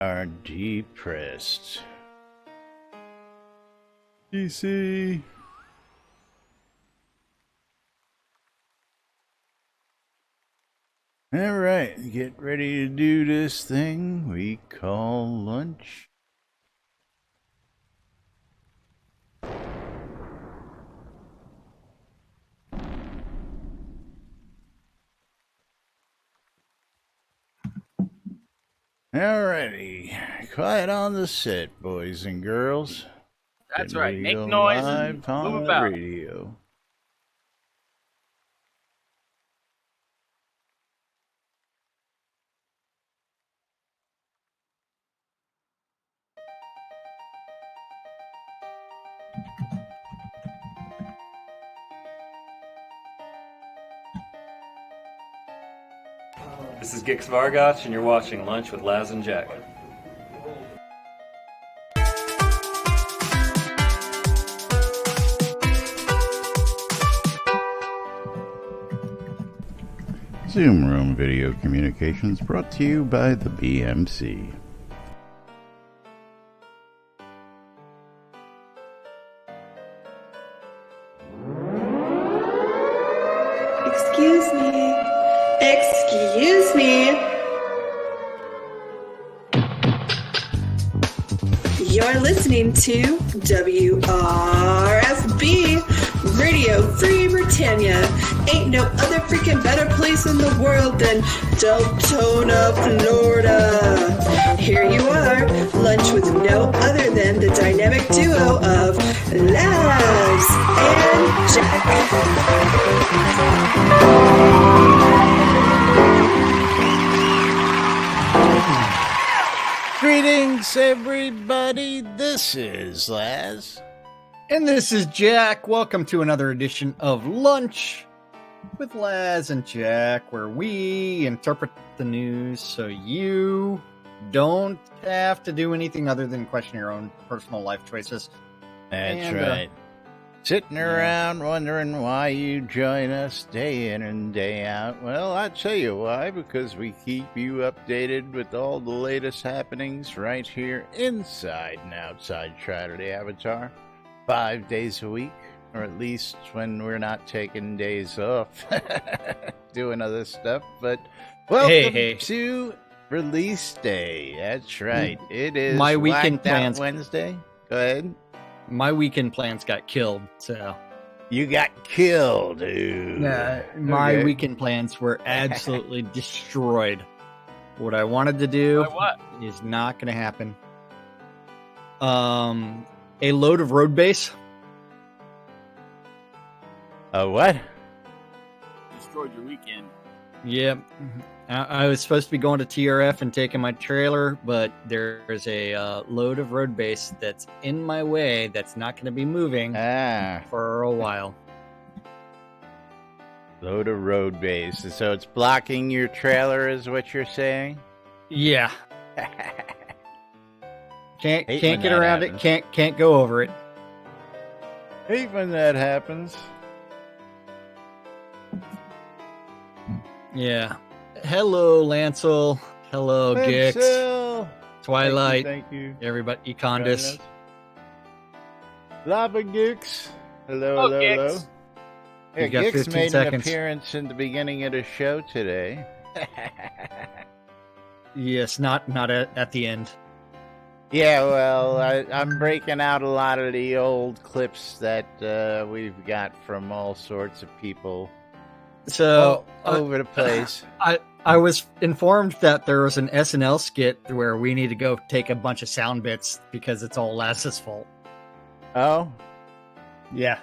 are depressed. DC. All right, get ready to do this thing we call lunch. Alrighty, quiet on the set, boys and girls. That's Getting right. ready to Make go noise live and on move the about. radio. This is Gix Vargoch, and you're watching Lunch with Laz and Jack. Zoom Room Video Communications brought to you by the BMC. Excuse me. Excuse me. You're listening to WRFB Radio Free Britannia. Ain't no other freaking better place in the world than Deltona, Florida. Here you are, lunch with no other than the dynamic duo of Laz and Jack. Greetings, everybody. This is Laz. And this is Jack. Welcome to another edition of Lunch with Laz and Jack, where we interpret the news so you don't have to do anything other than question your own personal life choices. That's And, right. Sitting around wondering why you join us day in and day out. Well, I'll tell you why, because we keep you updated with all the latest happenings right here inside and outside Shroud Avatar. 5 days a week, or at least when we're not taking days off doing other stuff. But welcome to release day. That's right. It is My weekend Whacked Out plans- Wednesday. Go ahead. My weekend plans got killed, so You got killed, dude. my Okay. weekend plans were absolutely destroyed. What I wanted to do By what? is not going to happen. A load of road base. What? Destroyed your weekend. Yep. I was supposed to be going to TRF and taking my trailer, but there's a load of road base that's in my way that's not going to be moving for a while. Load of road base. So it's blocking your trailer, is what you're saying? Yeah. Can't Hate when get that around happens. it. Can't go over it. Hate when that happens. Yeah. Hello, Lancel. Hello, Gix. Pencil. Twilight. Thank you. Everybody. Econdis. Lava Gix. Hello, Oh, hello, Gix. hello. Yeah, You got Gix 15 made seconds. an appearance in the beginning of the show today. Yes, not at the end. Yeah, well, I'm breaking out a lot of the old clips that we've got from all sorts of people So all over the place. I was informed that there was an SNL skit where we need to go take a bunch of sound bits because it's all Laz's fault. Oh? Yeah.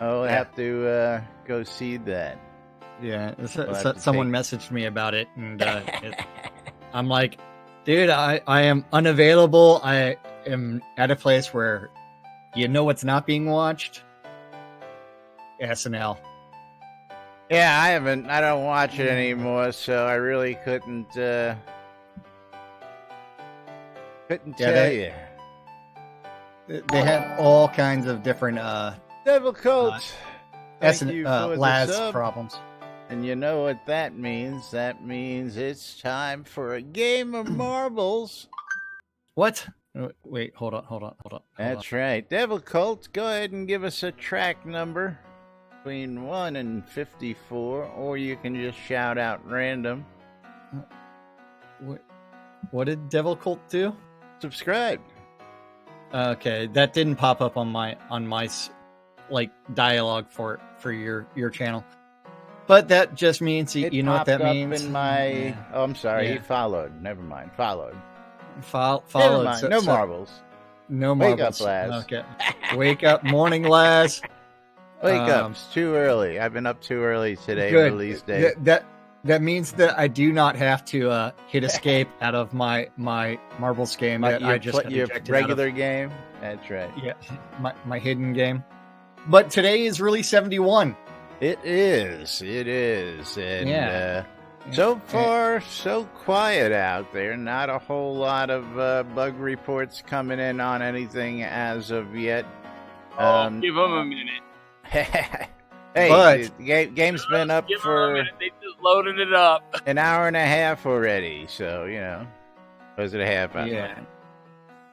Oh, I Yeah. have to go see that. Yeah. We'll have to Someone messaged me about it, and I'm like, dude, I am unavailable. I am at a place where you know what's not being watched. SNL. Yeah, I don't watch it anymore, so I really couldn't tell you. They have all kinds of different Devil Coats. Thank you for the Laz sub. problems. And you know what that means? That means it's time for a game of marbles. What? Wait, hold on. That's right. Devil Cult, go ahead and give us a track number between 1 and 54, or you can just shout out random. What did Devil Cult do? Subscribe. Okay, that didn't pop up on my like dialogue for your channel. But that just means you know what that means. In my... Yeah. Oh, I'm sorry. Yeah. He followed. Never mind. Followed. Followed. Never mind. No marbles. No Wake marbles. up, Laz. Okay. Wake up, morning, Laz. Wake up. It's too early. I've been up too early today. Good. Release day. That means that I do not have to hit escape out of my marbles game that I just got your ejected regular out of. game. That's right. Yeah, my hidden game. But today is really 71. It is. And so far, so quiet out there. Not a whole lot of bug reports coming in on anything as of yet. Give them a minute. Hey, But- the game's been up Give them a for minute. They just loaded it up. an hour and a half already. So, was it a half hour? Yeah.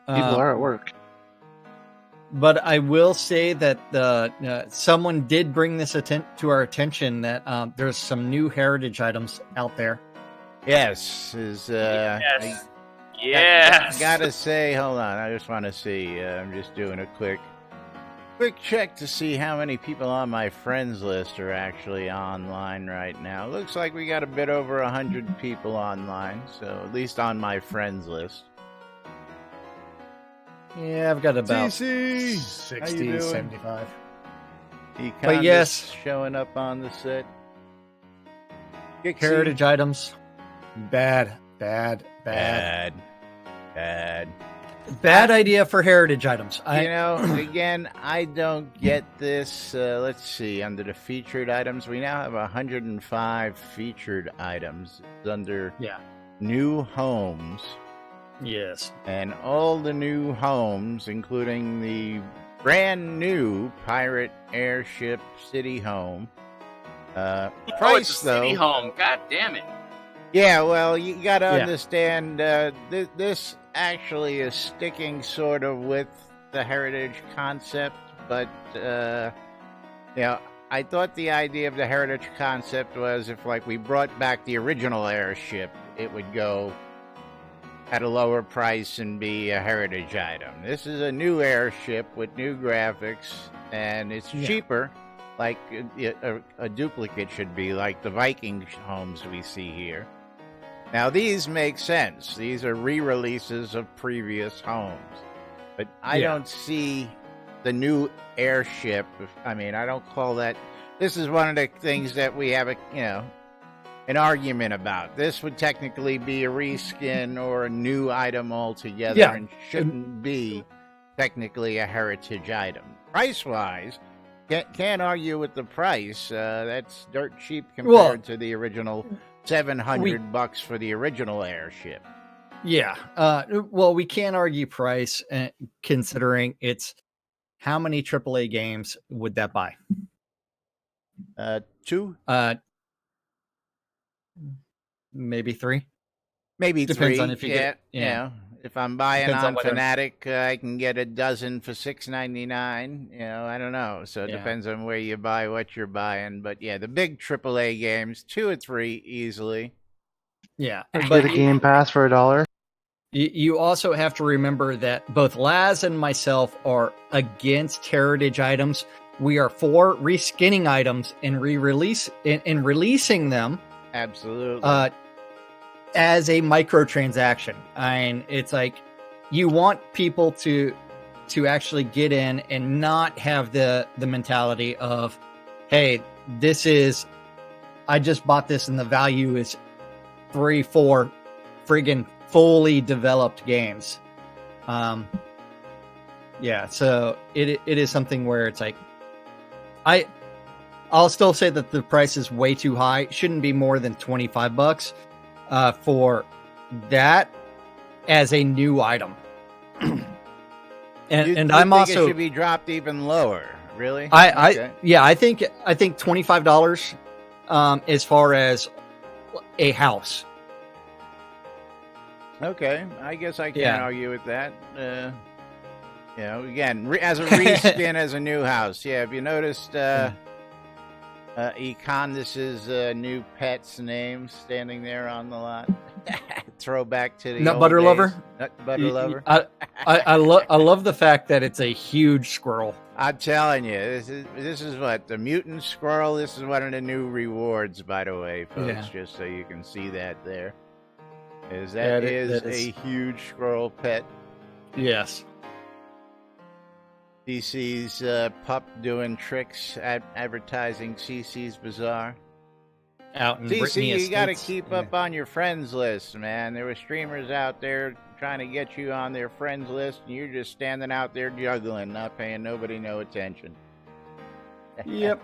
People are at work. But I will say that someone did bring this to our attention that there's some new heritage items out there. Yes. Yes. Gotta say, hold on. I just want to see. I'm just doing a quick check to see how many people on my friends list are actually online right now. Looks like we got a bit over 100 people online, so at least on my friends list. Yeah, I've got about CC, 60, doing? 75. But yes. showing up on the set. Heritage items. Bad idea for heritage items. Again, I don't get this. Let's see. Under the featured items, we now have 105 featured items. It's under new homes. Yes. And all the new homes, including the brand new Pirate Airship City Home. Price, it's a though. city home. God damn it. Yeah, well, you got to understand, this actually is sticking sort of with the heritage concept, but, I thought the idea of the heritage concept was if, we brought back the original airship, it would go at a lower price and be a heritage item. This is a new airship with new graphics, and it's cheaper, like a duplicate should be, like the Viking homes we see here. Now, these make sense. These are re-releases of previous homes. But I don't see the new airship. I don't call that... This is one of the things that we have an argument about. This would technically be a reskin or a new item altogether and shouldn't be technically a heritage item. Price-wise, can't argue with the price. That's dirt cheap compared to the original $700 for the original airship. Yeah. We can't argue price considering it's how many AAA games would that buy? 2? Maybe 3. Maybe Depends 3. on if you get, if I'm buying Depends on on whether- Fnatic, I can get a dozen for $6.99. I don't know. So it depends on where you buy, what you're buying. But the big AAA games, 2 or 3 easily. Yeah. But a Game Pass for $1. You also have to remember that both Laz and myself are against heritage items. We are for reskinning items and releasing them. Absolutely. As a microtransaction. It's like you want people to actually get in and not have the mentality of, hey, I just bought this and the value is 3-4 friggin' fully developed games. So it is something where it's like, I'll still say that the price is way too high. It shouldn't be more than $25 for that as a new item. and I'm think also it should be dropped even lower. Really? I think $25 as far as a house. Okay, I guess I can't Yeah. argue with that. Again, as a reskin as a new house. Yeah, if you noticed, Econ, this is new pet's name standing there on the lot. Throwback to the Nut old butter days. lover? Nut butter lover. I love the fact that it's a huge squirrel. I'm telling you, this is what the mutant squirrel. This is one of the new rewards, by the way, folks. Yeah. Just so you can see that there. That That is is- a huge squirrel pet. Yes. CC's pup doing tricks at advertising CC's Bazaar. Out in CC, Brittany you got to Estates. keep Yeah. up on your friends list, man. There were streamers out there trying to get you on their friends list, and you're just standing out there juggling, not paying nobody no attention. Yep.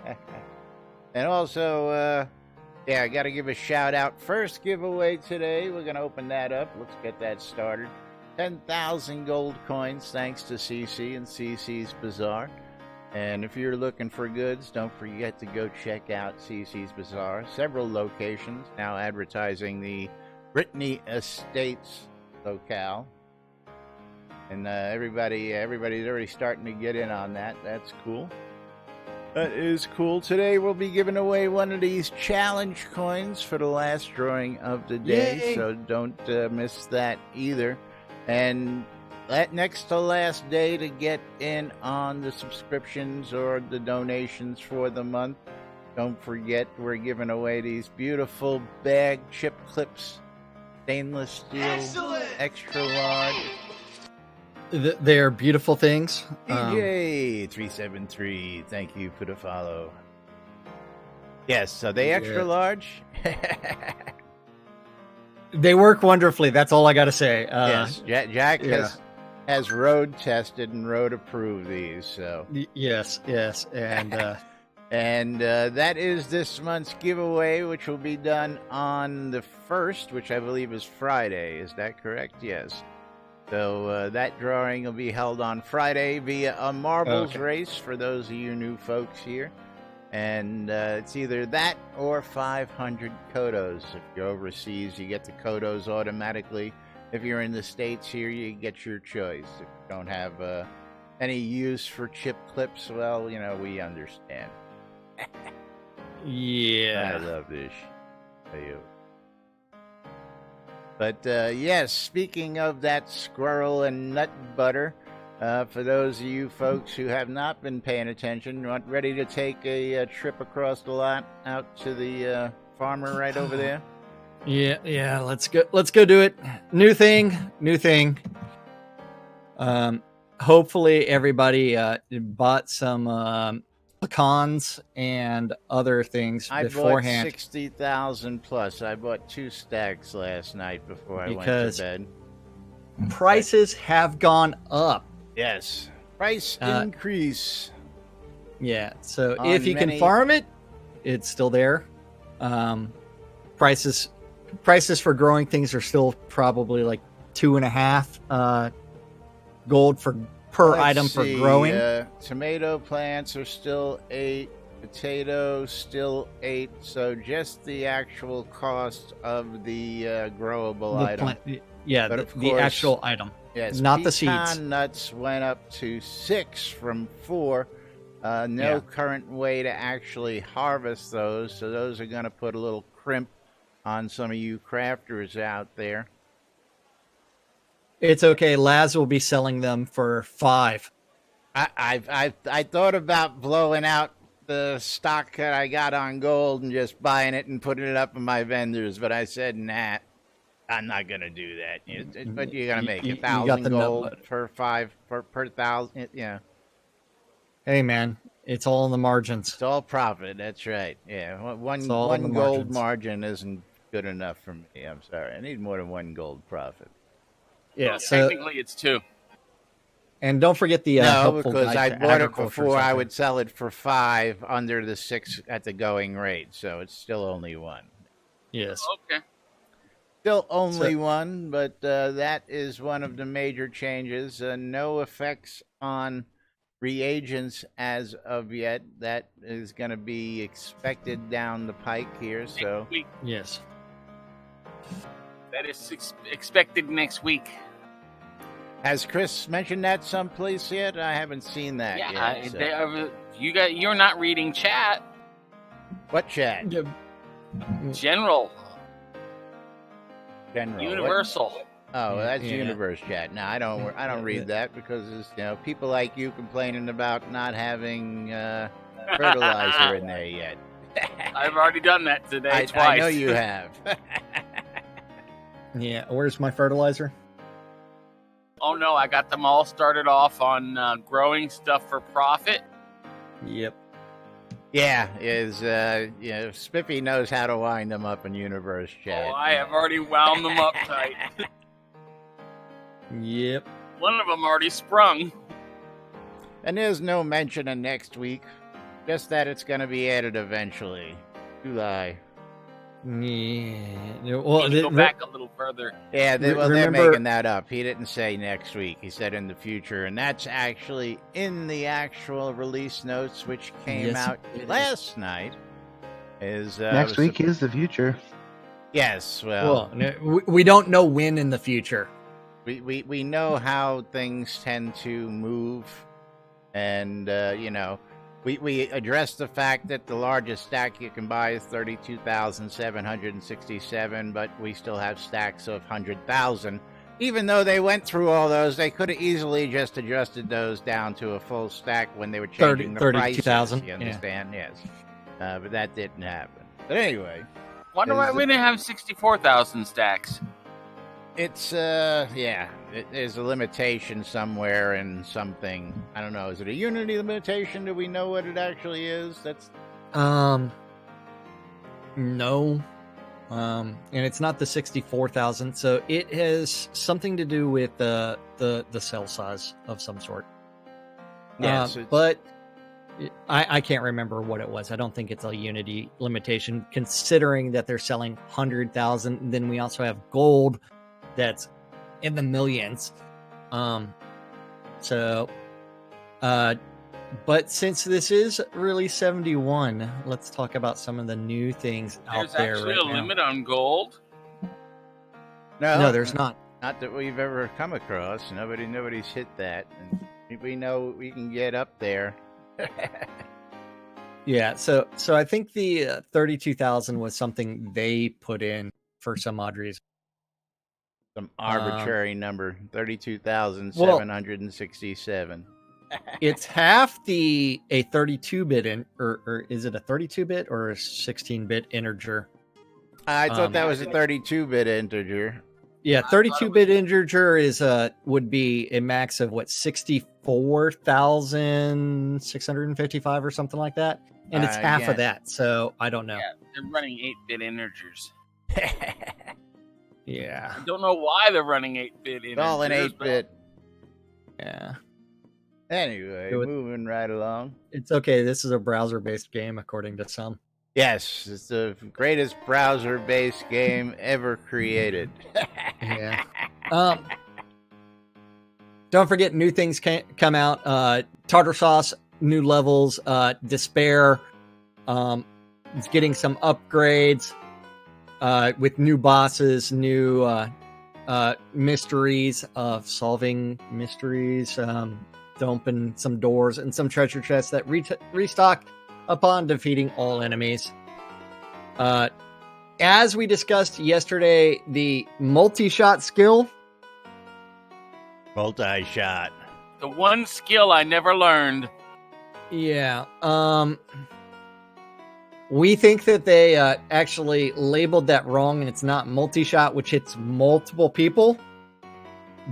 And also, I got to give a shout out. First giveaway today. We're going to open that up. Let's get that started. 10,000 gold coins thanks to CC and CC's Bazaar. And if you're looking for goods, don't forget to go check out CC's Bazaar. Several locations now advertising the Brittany Estates locale. And everybody's already starting to get in on that. That's cool. That is cool. Today we'll be giving away one of these challenge coins for the last drawing of the day. Yay! So don't miss that either. And that next to last day to get in on the subscriptions or the donations for the month. Don't forget, we're giving away these beautiful bag chip clips, stainless steel, extra large. They're beautiful things. DJ373, thank you for the follow. Yes, are they extra large? They work wonderfully. That's all I got to say. Yes, Jack yeah. has road tested and road approved these. So Yes, and and that is this month's giveaway, which will be done on the 1st, which I believe is Friday. Is that correct? Yes. So that drawing will be held on Friday via a marbles race for those of you new folks here. And it's either that or 500 Kodos. If you're overseas, you get the Kodos automatically. If you're in the States here, you get your choice. If you don't have any use for chip clips, well, we understand. I yeah. love this. But yes, speaking of that squirrel and nut butter, for those of you folks who have not been paying attention, ready to take a trip across the lot out to the farmer right over there? Yeah. Let's go do it. New thing. Hopefully everybody bought some pecans and other things beforehand. I bought 60,000 plus. I bought 2 stacks last night before I went Because to bed. Prices have gone up. Yes. Price increase. Yeah. So On if you many- can farm it, it's still there. Prices for growing things are still probably like 2.5 gold per Let's item see, for growing. Tomato plants are still 8. Potatoes still 8. So just the actual cost of the growable item. Yeah, But of the course- actual item. Yes, not the pecan seeds. nuts went up to 6 from 4. No Yeah. current way to actually harvest those, so those are going to put a little crimp on some of you crafters out there. It's okay. Laz will be selling them for 5. I thought about blowing out the stock that I got on gold and just buying it and putting it up in my vendors, but I said, nah, I'm not going to do that. But you're going to make you got 1,000 the nut gold butter. per 5 per 1,000. Yeah. Hey, man, it's all in the margins. It's all profit. That's right. Yeah, It's all in the one gold margins. margin isn't good enough for me. I'm sorry. I need more than 1 gold profit. Yeah. Well, So, technically, it's 2. and don't forget the No, helpful because guide I to bought it agriculture before. I something. would sell it for 5 under the 6 at the going rate. So it's still only 1. Yes. Okay. Still only 1, but that is one of the major changes. No effects on reagents as of yet. That is going to be expected down the pike here. So. Next week. Yes. That is expected next week. Has Chris mentioned that someplace yet? I haven't seen that yet. So. You're not reading chat. What chat? General. What? Universal. Oh, that's Universe chat. No, I don't read that because it's, people like you complaining about not having fertilizer in there yet. I've already done that today twice. I know you have. Yeah, where's my fertilizer? Oh no, I got them all started off on growing stuff for profit. Yep. Yeah, Spiffy knows how to wind them up in Universe chat. Oh, I have already wound them up tight. Yep. One of them already sprung. And there's no mention of next week, just that it's going to be added eventually. July. Yeah. Well, go back a little further. Yeah, they're making that up. He didn't say next week. He said in the future, and that's actually in the actual release notes, which came out last night. Next week is the future. Yes, well, we don't know when in the future. We know how things tend to move, and we addressed the fact that the largest stack you can buy is 32,767, but we still have stacks of 100,000. Even though they went through all those, they could have easily just adjusted those down to a full stack when they were changing the prices. 32,000. You understand? Yeah. Yes, but that didn't happen. But anyway, wonder why we didn't have 64,000 stacks. It's there's a limitation somewhere in something. I don't know. Is it a Unity limitation? Do we know what it actually is? That's no. And it's not the 64,000, so it has something to do with the cell size of some sort. Yes, but I can't remember what it was. I don't think it's a Unity limitation, considering that they're selling 100,000. Then we also have gold that's in the millions. But since this is release 71, let's talk about some of the new things out there. There's actually a limit on gold? No, there's not. Not that we've ever come across. Nobody's hit that. And we know we can get up there. Yeah, so I think the 32,000 was something they put in for some odd reason. Some arbitrary number, 32,767. It's half a 32-bit or is it a 32-bit or a 16-bit integer? I thought that was a 32-bit integer. Yeah, 32-bit integer would be a max of 64,655 or something like that, and it's half of that. So I don't know. Yeah, they're running 8-bit integers. Yeah. I don't know why they're running 8-bit integers. It's all in 8-bit. Yeah. Anyway, moving right along. It's okay. This is a browser-based game, according to some. Yes, it's the greatest browser-based game ever created. Yeah. Don't forget, new things come out. Tartar Sauce, new levels. Despair, it's getting some upgrades. With new bosses, new mysteries of solving mysteries, to open some doors and some treasure chests that restock upon defeating all enemies. As we discussed yesterday, the multi-shot skill. Multi-shot. The one skill I never learned. Yeah. We think that they actually labeled that wrong, and it's not multi-shot, which hits multiple people,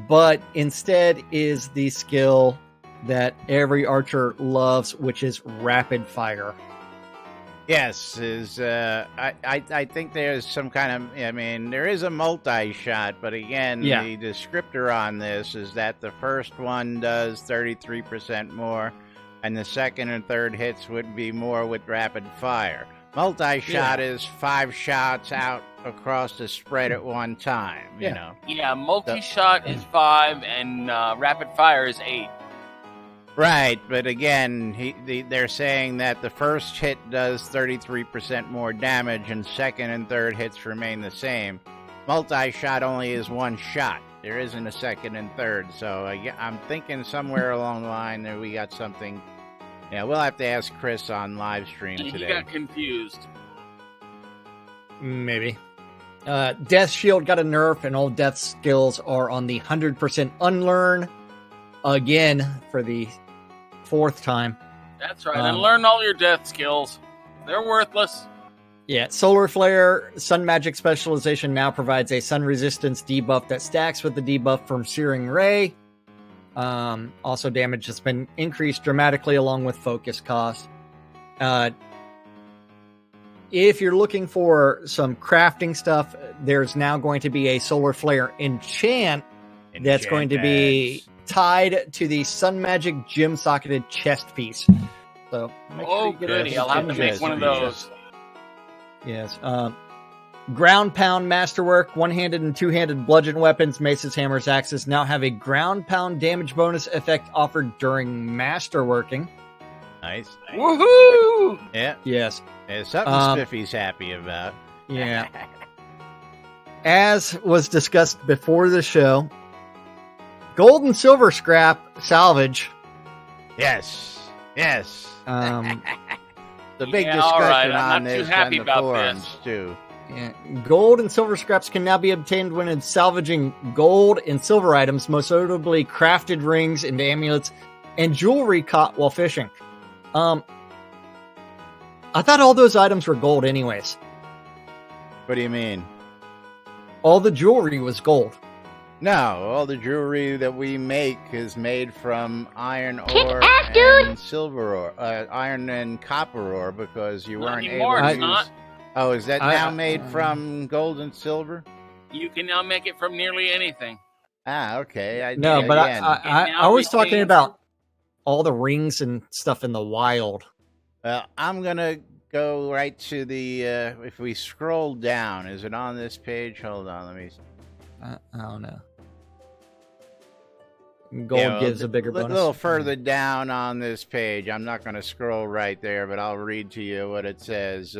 but instead is the skill that every archer loves, which is rapid fire. Yes, I think there's some kind of, there is a multi-shot, but again, the descriptor on this is that the first one does 33% more, and the second and third hits would be more with rapid fire. Multi-shot is 5 shots out across the spread at one time, you know. Yeah, multi-shot is 5, and rapid fire is 8. Right, but again, they're saying that the first hit does 33% more damage, and second and third hits remain the same. multi-shot only is one shot. There isn't a second and third. So I'm thinking somewhere along the line there we got something. Yeah, we'll have to ask Chris on live stream He today. got confused. Maybe. Death Shield got a nerf, and all death skills are on the 100% unlearn again for the 4th time. That's right. And learn all your death skills. They're worthless. Yeah, Solar Flare Sun Magic Specialization now provides a sun resistance debuff that stacks with the debuff from Searing Ray. Also, damage has been increased dramatically along with focus cost. If you're looking for some crafting stuff, there's now going to be a Solar Flare enchant that's going to be tied to the Sun Magic gem socketed chest piece. So, goody! I'll have to make one of those. Yes. Ground Pound Masterwork, one-handed and two-handed bludgeon weapons, maces, hammers, axes now have a ground pound damage bonus effect offered during masterworking. Nice. Woohoo! Yeah. Yes. There's something Spiffy's happy about. Yeah. As was discussed before the show, gold and silver scrap salvage. Yes. Yes. The big Yeah, discussion all right. I'm on not too this happy on the about forums this. too. Yeah. Gold and silver scraps can now be obtained when it's salvaging gold and silver items, most notably crafted rings and amulets and jewelry caught while fishing. I thought all those items were gold anyways. What do you mean? All the jewelry was gold. No, all the jewelry that we make is made from iron ore ass, dude! and silver ore, iron and copper ore, because you Not weren't anymore, able to it's use. not. Oh, is that now made from gold and silver? You can now make it from nearly anything. Ah, okay. No, but again, I was talking about all the rings and stuff in the wild. I'm gonna go right to the. If we scroll down, is it on this page? Hold on, let me. I don't know. Gold gives a bigger bonus. A little further down on this page. I'm not going to scroll right there, but I'll read to you what it says.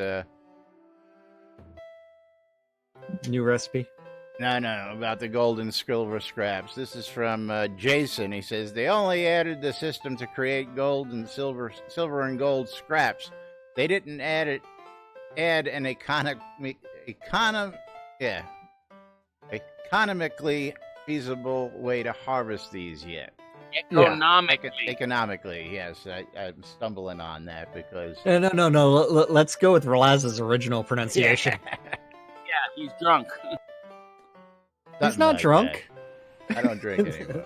New recipe. No, about the gold and silver scraps. This is from Jason. He says they only added the system to create gold and silver and gold scraps. They didn't add an economically feasible way to harvest these yet. Economically, yes. I'm stumbling on that because... No. Let's go with Relaz's original pronunciation. Yeah, he's drunk. He's not drunk. That. I don't drink anymore.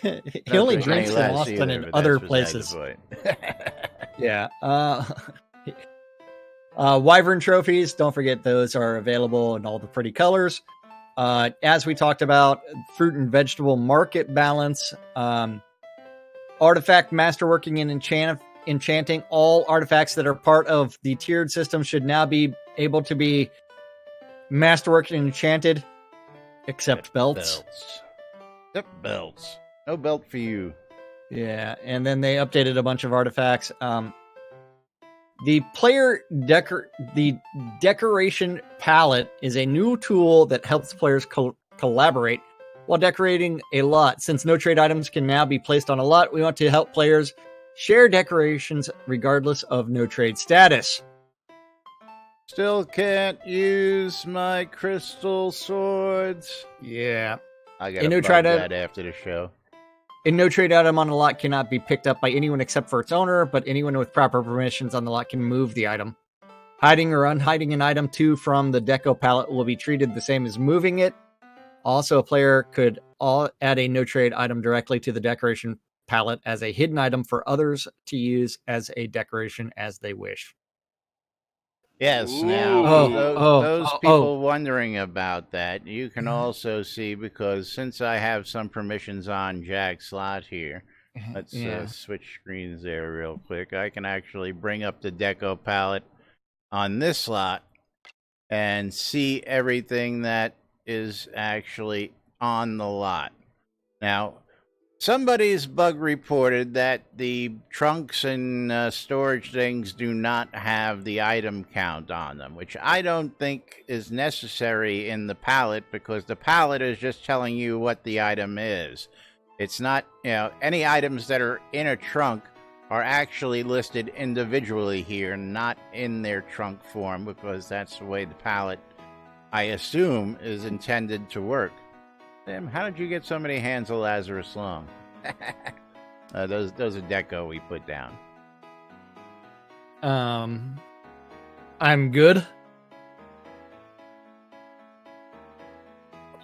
He only drinks in Austin and other places. Yeah. Wyvern trophies, don't forget those are available in all the pretty colors. As we talked about, fruit and vegetable market balance, artifact masterworking and enchanting. All artifacts that are part of the tiered system should now be able to be masterworked and enchanted, except belts. Except belts. No belt for you. Yeah, and then they updated a bunch of artifacts. The player the decoration palette is a new tool that helps players collaborate while decorating a lot. Since no trade items can now be placed on a lot, we want to help players share decorations regardless of no trade status. Still can't use my crystal swords. Yeah. I gotta bug that after the show. A no trade item on a lot cannot be picked up by anyone except for its owner, but anyone with proper permissions on the lot can move the item. Hiding or unhiding an item from the deco palette will be treated the same as moving it. Also, a player could add a no trade item directly to the decoration palette as a hidden item for others to use as a decoration as they wish. Yes, now those people wondering about that, you can also see, because since I have some permissions on Jack's slot here, let's switch screens there real quick. I can actually bring up the deco palette on this slot and see everything that is actually on the lot. Now, Somebody's bug reported that the trunks and storage things do not have the item count on them, which I don't think is necessary in the pallet, because the pallet is just telling you what the item is. It's not, any items that are in a trunk are actually listed individually here, not in their trunk form, because that's the way the pallet, I assume, is intended to work. Tim, how did you get so many hands of Lazarus long? Those are deco we put down. I'm good.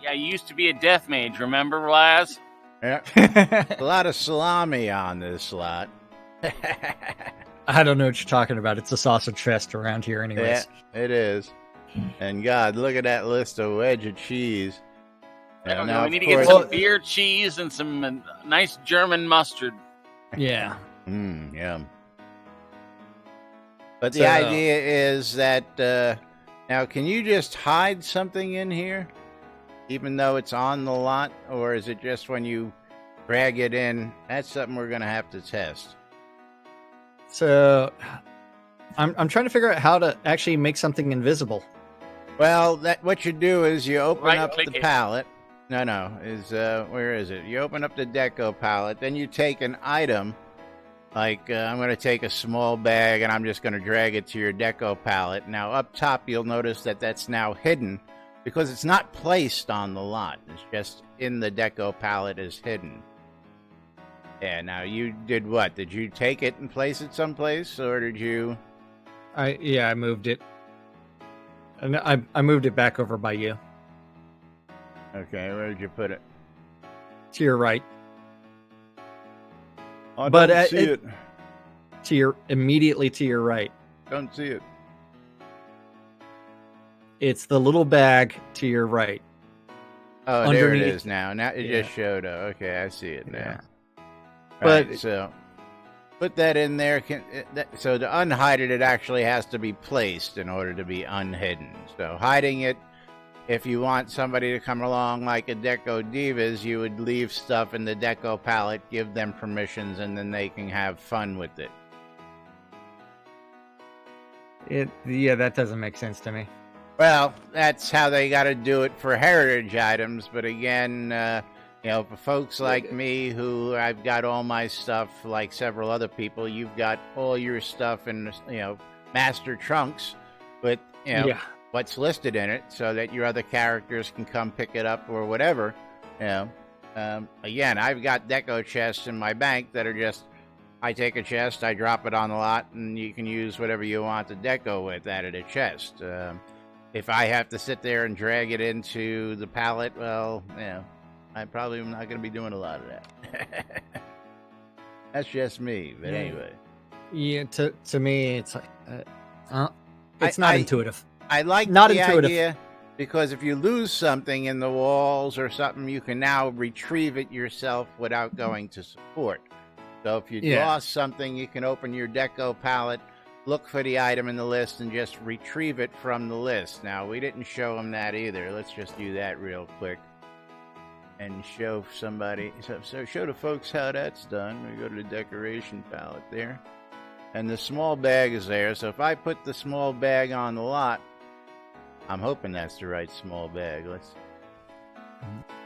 Yeah, you used to be a death mage, remember, Laz? Yeah. A lot of salami on this lot. I don't know what you're talking about. It's a sausage fest around here anyways. Yeah, it is. And God, look at that list of wedge of cheese. I don't know. Now, We need to of get course- some beer cheese and some nice German mustard. Yeah. Yum. But the So- idea is that, now, can you just hide something in here, even though it's on the lot? Or is it just when you drag it in? That's something we're going to have to test. So I'm trying to figure out how to actually make something invisible. Well, what you do is you open up Right-click the it. pallet. Where is it? You open up the deco pallet, then you take an item, like I'm going to take a small bag and I'm just going to drag it to your deco pallet. Now up top you'll notice that that's now hidden because it's not placed on the lot. It's just in the deco pallet is hidden. Yeah, now you did what? Did you take it and place it someplace, or did you... I moved it. And I moved it back over by you. Okay, where did you put it? To your right. I But, don't see it- it. Immediately to your right. Don't see it. It's the little bag to your right. Oh, there it Underneath. is now. Now it Yeah. just showed up. Okay, I see it now. Yeah. But But- so put that in there. So to unhide it, it actually has to be placed in order to be unhidden. So hiding it, if you want somebody to come along like a Deco Divas, you would leave stuff in the Deco palette, give them permissions, and then they can have fun with it. That doesn't make sense to me. Well, that's how they got to do it for heritage items. But again, for folks like me, who I've got all my stuff, like several other people, you've got all your stuff in, master trunks with, what's listed in it, so that your other characters can come pick it up or whatever. Again, I've got deco chests in my bank that are just, I take a chest, I drop it on the lot, and you can use whatever you want to deco with out of the chest. If I have to sit there and drag it into the pallet, well, I probably am not going to be doing a lot of that. That's just me, but anyway. Yeah, to me, it's like it's I- not I- intuitive. I like Not the intuitive. idea because if you lose something in the walls or something, you can now retrieve it yourself without going to support. So if you Yeah. lost something, you can open your deco palette, look for the item in the list, and just retrieve it from the list. Now, we didn't show them that either. Let's just do that real quick and show somebody. So show the folks how that's done. We go to the decoration palette there. And the small bag is there. So if I put the small bag on the lot, I'm hoping that's the right small bag.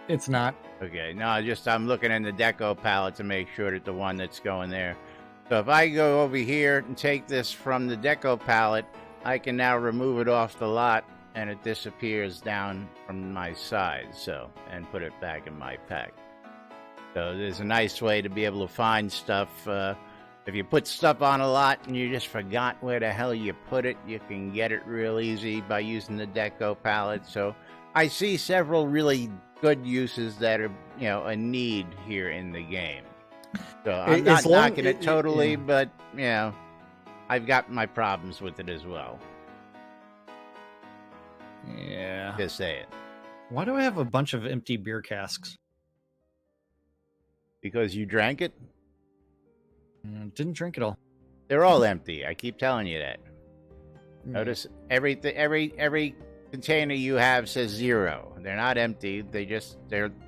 It's not. Okay, no, I'm looking in the deco palette to make sure that the one that's going there. So if I go over here and take this from the deco palette, I can now remove it off the lot and it disappears down from my side, and put it back in my pack. So there's a nice way to be able to find stuff. If you put stuff on a lot and you just forgot where the hell you put it, you can get it real easy by using the deco palette. So I see several really good uses that are, a need here in the game. So I'm not knocking it totally, but, I've got my problems with it as well. Yeah. Just saying. Why do I have a bunch of empty beer casks? Because you drank it? Didn't drink it all. They're all empty. I keep telling you that. Notice every container you have says 0. They're not empty. They're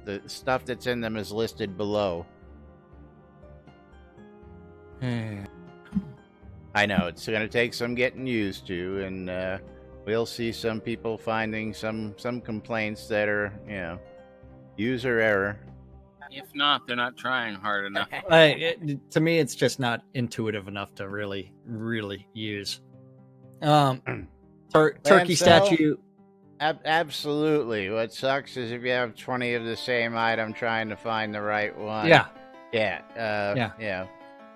the stuff that's in them is listed below I know it's going to take some getting used to, and we'll see some people finding some complaints that are, user error. If not, they're not trying hard enough. To me, it's just not intuitive enough to really use. Turkey statue. Absolutely. What sucks is if you have 20 of the same item trying to find the right one. Yeah.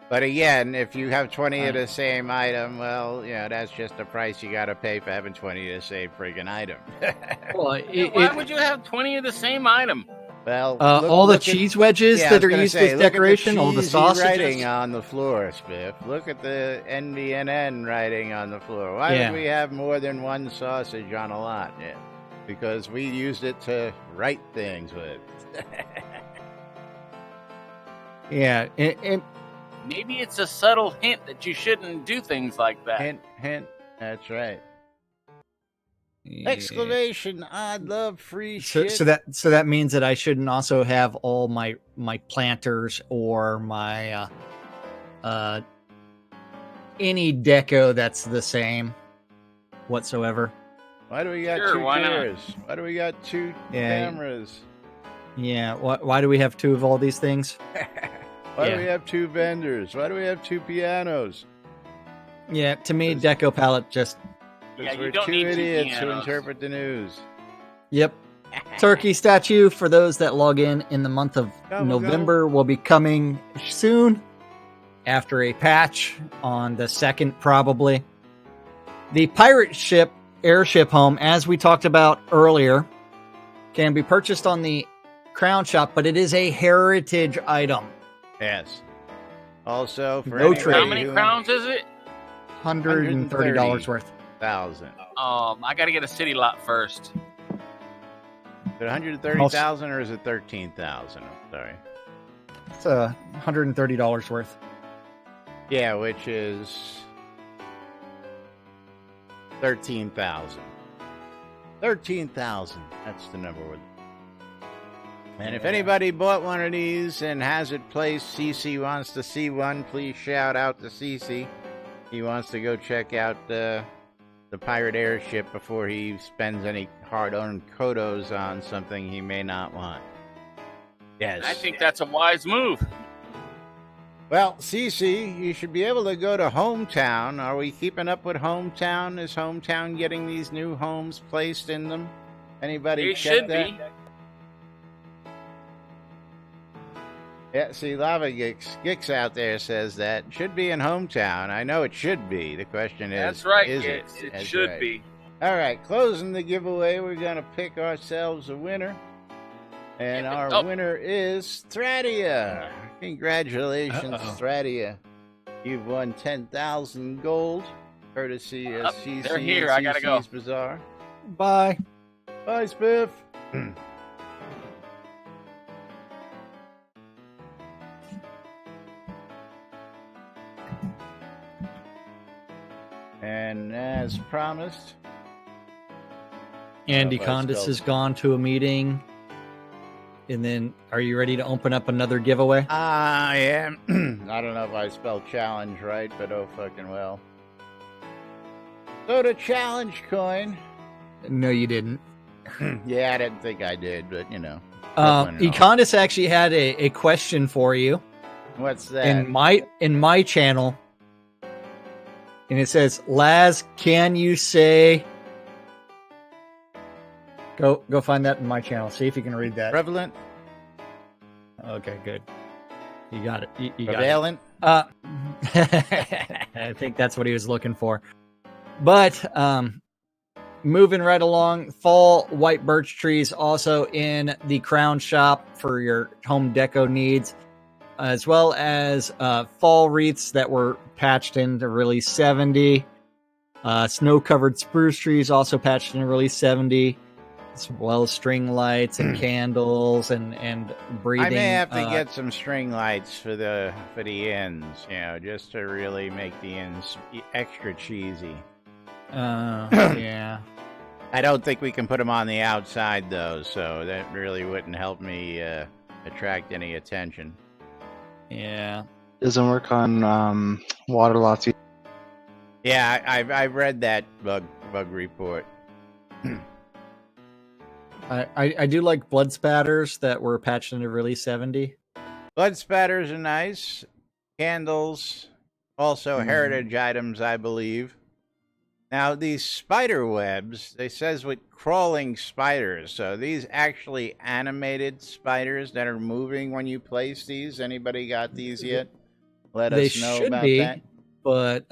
But again, if you have 20 of the same item, well, that's just the price you got to pay for having 20 of the same friggin' item. Well, why would you have 20 of the same item? Well, all the cheese wedges that are used as decoration, all the sausages. Writing on the floor, Spiff. Look at the NBNN writing on the floor. Why would we have more than one sausage on a lot? Yeah. Because we used it to write things with. Yeah. Maybe it's a subtle hint that you shouldn't do things like that. Hint. That's right. Exclamation! I love free shit. So that means that I shouldn't also have all my planters or my any deco that's the same whatsoever. Why do we got two chairs? Why do we got two cameras? Yeah. Why do we have two of all these things? Why do we have two vendors? Why do we have two pianos? Yeah. To me, deco palette just. Yeah, we're two idiots who interpret the news. Yep. Turkey statue, for those that log in the month of November, will be coming soon after a patch on the 2nd, probably. The pirate ship, airship home, as we talked about earlier, can be purchased on the Crown Shop, but it is a heritage item. Yes. Also, for how many crowns is it? $130 worth. 1,000. I got to get a city lot first. Is it 130,000 or is it 13,000? I'm sorry. It's $130 worth. Yeah, which is 13,000. 13,000. That's the number. And if anybody bought one of these and has it placed, CC wants to see one, please shout out to CC. He wants to go check out the pirate airship before he spends any hard-earned kodos on something he may not want. Yes. I think that's a wise move. Well, Cece, you should be able to go to Hometown. Are we keeping up with Hometown? Is Hometown getting these new homes placed in them? Anybody check that? They should be. Yeah, see, Lava Gix out there says that should be in Hometown. I know it should be. The question is, that's right, is Gix. it? It should be. All right, closing the giveaway, we're going to pick ourselves a winner. And our winner is Thradia. Congratulations, Thradia. You've won 10,000 gold, courtesy of CC. They're here. I gotta go. Bazaar. Bye. Bye, Spiff. And as promised, Andy Condis has gone to a meeting. And then, are you ready to open up another giveaway? I am. I don't know if I spelled challenge right, but oh fucking well. So the challenge coin. No, you didn't. Yeah, I didn't think I did, but you know. Econdis actually had a question for you. What's that? In my channel. And it says, Laz, can you say... Go find that in my channel. See if you can read that. Prevalent? Okay, good. You got it. You Prevalent? Got it. I think that's what he was looking for. But moving right along, fall white birch trees also in the Crown Shop for your home deco needs, as well as fall wreaths that were patched into release 70. Snow-covered spruce trees also patched into release 70. As well as string lights and candles and breathing. I may have to get some string lights for the ends, just to really make the ends extra cheesy. Yeah. I don't think we can put them on the outside though, so that really wouldn't help me attract any attention. Yeah. Doesn't work on water lots. Yeah, I've read that bug report. I do like blood spatters that were patched into release 70. Blood spatters are nice. Candles, also heritage items, I believe. Now, these spider webs, they says with crawling spiders. So these actually animated spiders that are moving when you place these. Anybody got these yet? Let us know about that. But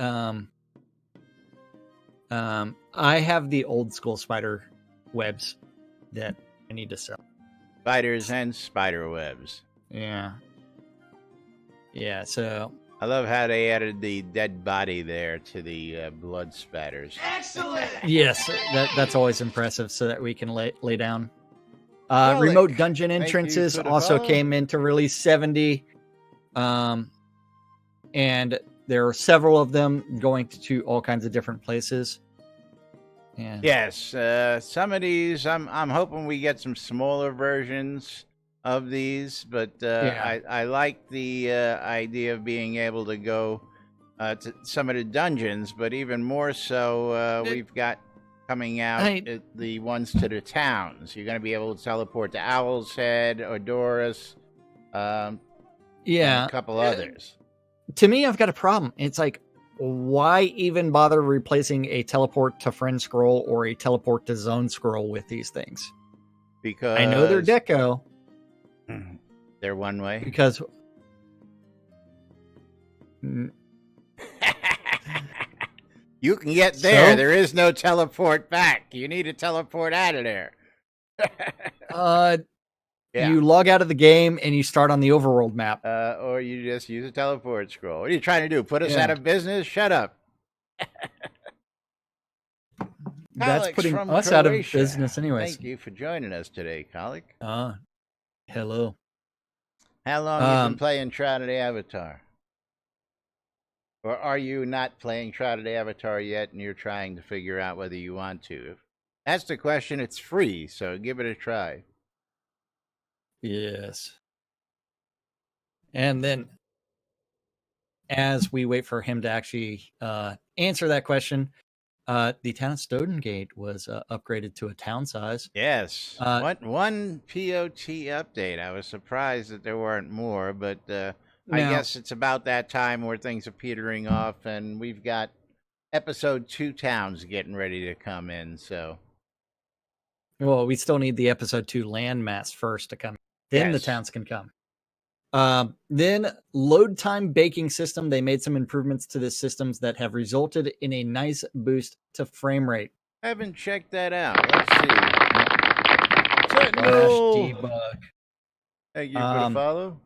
I have the old school spider webs that I need to sell. Spiders and spider webs. Yeah. Yeah, so I love how they added the dead body there to the blood spatters. Excellent. Yes, that's always impressive so that we can lay down. Relic. Remote dungeon Thank you entrances for the also follow. came into release 70. And there are several of them going to all kinds of different places. And Yes, some of these, I'm hoping we get some smaller versions of these, but Yeah. I like the idea of being able to go to some of the dungeons, but even more so, we've got coming out the ones to the towns. You're going to be able to teleport to Owl's Head, Odorus, and yeah. a couple others. To me, I've got a problem. It's like, why even bother replacing a teleport to friend scroll or a teleport to zone scroll with these things? Because I know they're deco. They're one way. Because you can get there. So? There is no teleport back. You need to teleport out of there. Yeah. you log out of the game and you start on the overworld map. Or you just use a teleport scroll. What are you trying to do? Put us Yeah. out of business? Shut up. That's Alex putting from us out of Croatia. business anyways. Thank you for joining us today, Colic. Hello. How long have you been playing Shroud of the Avatar? Or are you not playing Shroud of the Avatar yet and you're trying to figure out whether you want to? If that's the question. It's free, so give it a try. Yes. And then as we wait for him to actually answer that question, the town of Stodengate was upgraded to a town size. Yes. One POT update. I was surprised that there weren't more, but I guess it's about that time where things are petering off, and we've got episode 2 towns getting ready to come in, so. Well, we still need the episode 2 landmass first to come. Then the Yes. towns can come. Then load time baking system. They made some improvements to the systems that have resulted in a nice boost to frame rate. I haven't checked that out. Let's see. Flash Sentinel! debug. Thank you for the follow.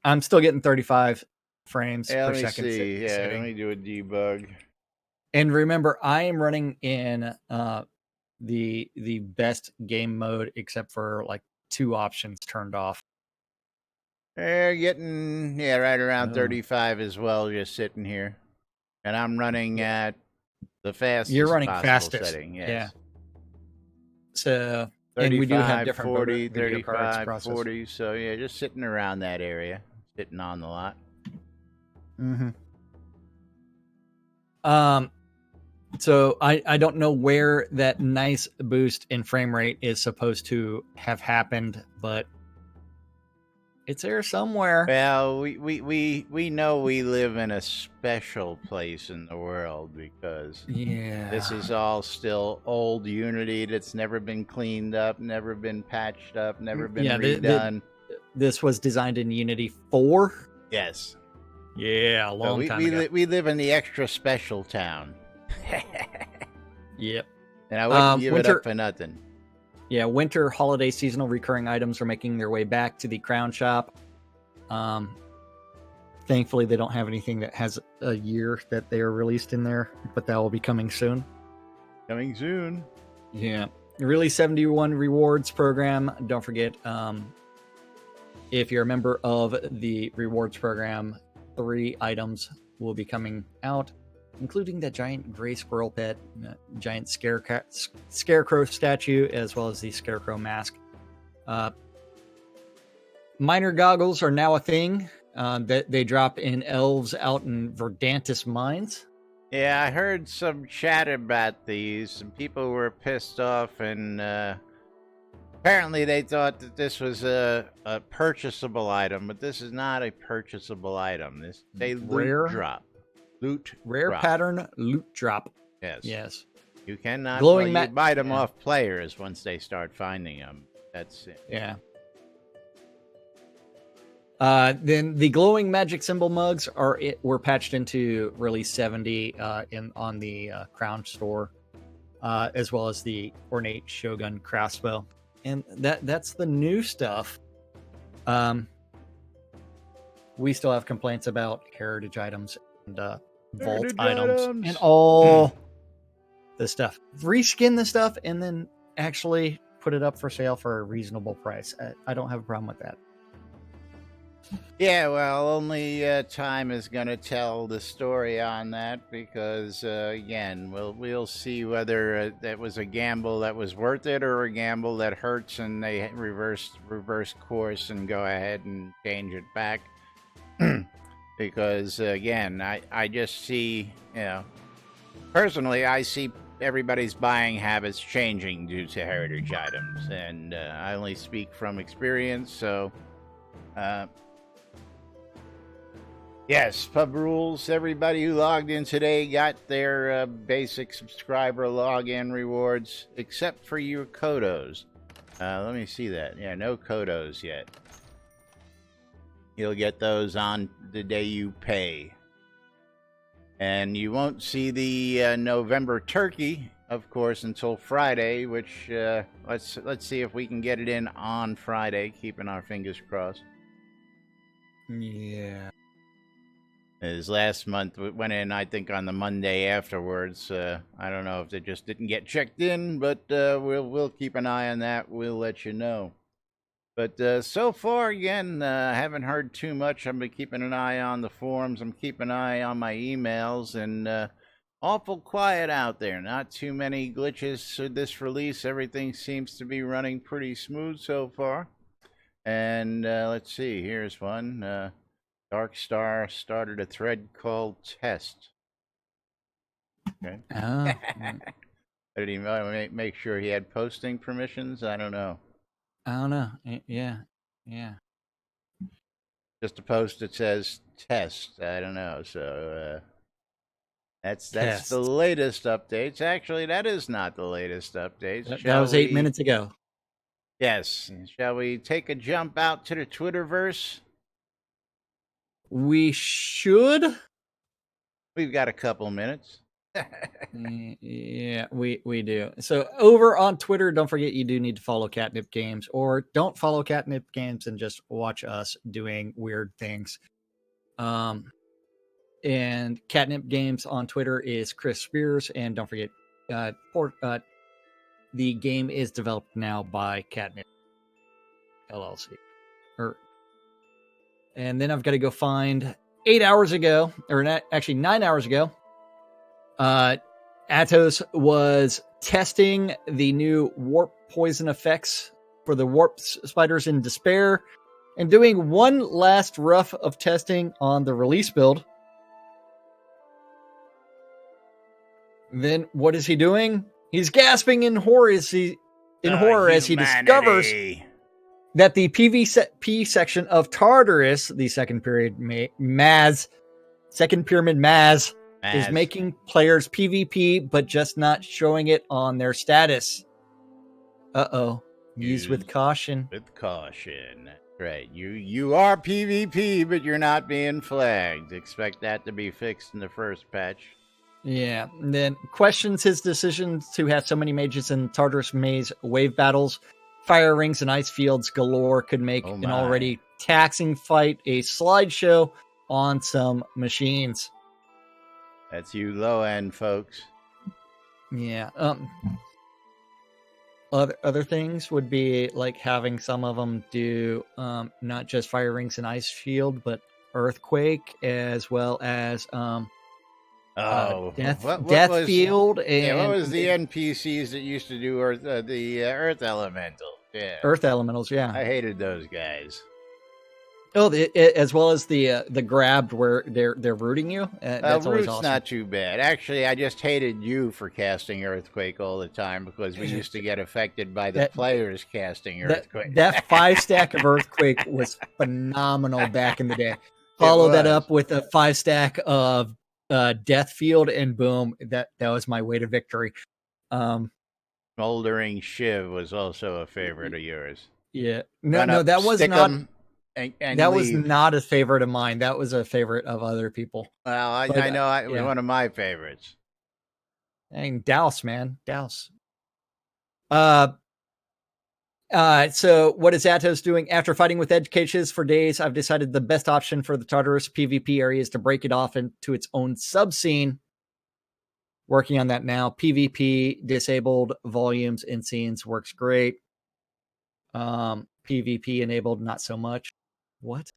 I'm still getting 35 frames Yeah, per let me second. see. Yeah, setting. let me do a debug. And remember, I am running in the best game mode, except for like 2 options turned off. They're getting, right around 35 as well, just sitting here. And I'm running at the fastest You're running possible fastest. setting. Yes. Yeah. So, 35, and we do have different 40, video cards 35, processed. 40. So, yeah, just sitting around that area. Sitting on the lot. Mm-hmm. So I don't know where that nice boost in frame rate is supposed to have happened, but it's there somewhere. Well, we know we live in a special place in the world because this is all still old Unity that's never been cleaned up, never been patched up, never been redone. This was designed in Unity 4. Yes. Yeah, a long time ago. We live in the extra special town. Yep. And I wouldn't give it up for nothing. Yeah, winter holiday seasonal recurring items are making their way back to the Crown Shop. Thankfully, they don't have anything that has a year that they are released in there, but that will be coming soon. Coming soon. Yeah. Release 71 rewards program. Don't forget, if you're a member of the rewards program, 3 items will be coming out, including that giant gray squirrel pet, giant scarecrow statue, as well as the scarecrow mask. Miner goggles are now a thing. They drop in elves out in Verdantis Mines. Yeah, I heard some chat about these. Some people were pissed off, and apparently they thought that this was a purchasable item, but this is not a purchasable item. This is a Rare? loot drop. Loot Rare drop. pattern loot drop. Yes. Yes. You cannot Glowing you buy them yeah. off players once they start finding them. That's it. Yeah. Then the glowing magic symbol mugs were patched into release 70 on the Crown store, as well as the ornate Shogun crossbow, and that's the new stuff. We still have complaints about heritage items and vault items and all the stuff. Reskin the stuff and then actually put it up for sale for a reasonable price. I don't have a problem with that. Yeah, well, only time is going to tell the story on that because, again, we'll see whether that was a gamble that was worth it or a gamble that hurts and they reverse course and go ahead and change it back. Because, again, I just see, personally, I see everybody's buying habits changing due to heritage items, and I only speak from experience, so... Yes, pub rules. Everybody who logged in today got their basic subscriber login rewards, except for your Kodos. Let me see that. Yeah, no Kodos yet. You'll get those on the day you pay. And you won't see the November turkey, of course, until Friday, which let's see if we can get it in on Friday, keeping our fingers crossed. Yeah. His last month went in, I think, on the Monday afterwards. I don't know if they just didn't get checked in, but we'll keep an eye on that. We'll let you know. But so far, again, I haven't heard too much. I've been keeping an eye on the forums. I'm keeping an eye on my emails, and awful quiet out there. Not too many glitches to this release. Everything seems to be running pretty smooth so far. And let's see. Here's one. Dark Star started a thread called Test. Okay. Oh. Did he make sure he had posting permissions? I don't know. I don't know. Yeah. Just a post that says Test. I don't know. So that's the latest updates. Actually, that is not the latest updates. That was 8 minutes ago. Yes. Shall we take a jump out to the Twitterverse? We should. We've got a couple minutes. Yeah, we do. So over on Twitter, don't forget you do need to follow Catnip Games, or don't follow Catnip Games and just watch us doing weird things. And Catnip Games on Twitter is Chris Spears, and don't forget, the game is developed now by Catnip LLC. And then I've got to go find 8 hours ago, or actually 9 hours ago, Atos was testing the new warp poison effects for the warp spiders in Despair and doing one last rough of testing on the release build. Then what is he doing? He's gasping in horror as he discovers that the PvP section of Tartarus, the second pyramid Maz, is making players PvP, but just not showing it on their status. Uh-oh. Use with caution. With caution. That's right. You are PvP, but you're not being flagged. Expect that to be fixed in the first patch. Yeah. And then questions his decision to have so many mages in Tartarus Maze wave battles. Fire rings and ice fields galore could make an already taxing fight a slideshow on some machines. That's you low-end folks. Yeah. Other things would be like having some of them do not just fire rings and ice shield, but earthquake, as well as death field. And what was the NPCs that used to do the Earth Elemental? Yeah, Earth Elementals. Yeah, I hated those guys. Oh, as well as the grabbed where they're rooting you. That's always Root's awesome. not too bad. Actually, I just hated you for casting Earthquake all the time because we used to get affected by the players casting Earthquake. That 5-stack of Earthquake was phenomenal back in the day. Follow that up with a 5-stack of Death Field, and boom, that was my way to victory. Smoldering Shiv was also a favorite of yours. Yeah, no, that was not. And that leave. Was not a favorite of mine. That was a favorite of other people. Well, I know it was one of my favorites. And Douse, man, Douse. So what is Atos doing? After fighting with edge caches for days, I've decided the best option for the Tartarus PvP area is to break it off into its own subscene. Working on that now. PvP disabled volumes and scenes works great. PvP enabled, not so much. What?